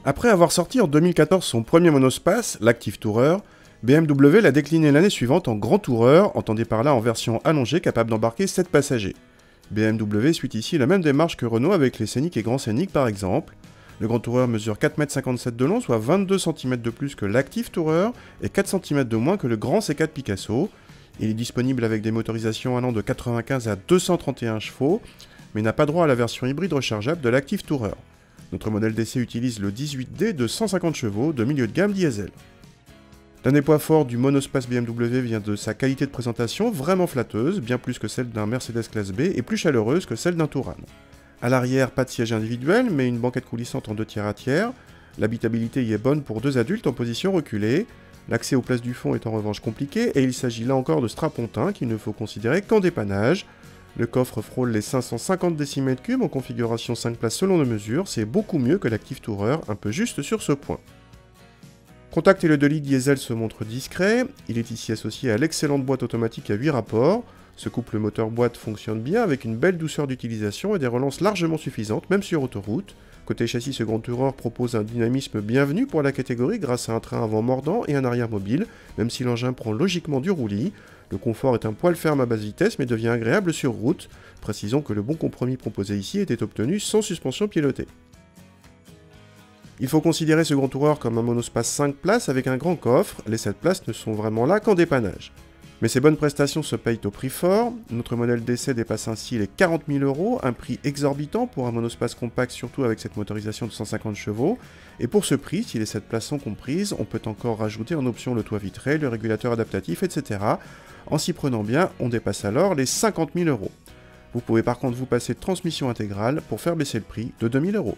Après avoir sorti en 2014 son premier monospace, l'Active Tourer, BMW l'a décliné l'année suivante en Grand Tourer, entendez par là en version allongée capable d'embarquer 7 passagers. BMW suit ici la même démarche que Renault avec les Scénic et Grand Scénic par exemple. Le Grand Tourer mesure 4,57 m de long, soit 22 cm de plus que l'Active Tourer et 4 cm de moins que le Grand C4 Picasso. Il est disponible avec des motorisations allant de 95 à 231 chevaux, mais n'a pas droit à la version hybride rechargeable de l'Active Tourer. Notre modèle d'essai utilise le 18D de 150 chevaux de milieu de gamme diesel. L'un des points forts du monospace BMW vient de sa qualité de présentation vraiment flatteuse, bien plus que celle d'un Mercedes classe B et plus chaleureuse que celle d'un Touran. À l'arrière, pas de siège individuel, mais une banquette coulissante en 2 tiers à tiers. L'habitabilité y est bonne pour 2 adultes en position reculée. L'accès aux places du fond est en revanche compliqué, et il s'agit là encore de strapontins qu'il ne faut considérer qu'en dépannage. Le coffre frôle les 550 décimètres cubes en configuration 5 places selon nos mesures, c'est beaucoup mieux que l'Active Tourer, un peu juste sur ce point. Contact et le 2 litres diesel se montrent discrets, il est ici associé à l'excellente boîte automatique à 8 rapports. Ce couple moteur-boîte fonctionne bien avec une belle douceur d'utilisation et des relances largement suffisantes, même sur autoroute. Côté châssis, ce Grand Tourer propose un dynamisme bienvenu pour la catégorie grâce à un train avant mordant et un arrière mobile, même si l'engin prend logiquement du roulis. Le confort est un poil ferme à basse vitesse mais devient agréable sur route. Précisons que le bon compromis proposé ici était obtenu sans suspension pilotée. Il faut considérer ce Grand Tourer comme un monospace 5 places avec un grand coffre, les 7 places ne sont vraiment là qu'en dépannage. Mais ces bonnes prestations se payent au prix fort, notre modèle d'essai dépasse ainsi les 40 000 €, un prix exorbitant pour un monospace compact surtout avec cette motorisation de 150 chevaux, et pour ce prix, si les 7 places sont comprises, on peut encore rajouter en option le toit vitré, le régulateur adaptatif, etc. En s'y prenant bien, on dépasse alors les 50 000 €. Vous pouvez par contre vous passer de transmission intégrale pour faire baisser le prix de 2 000 €.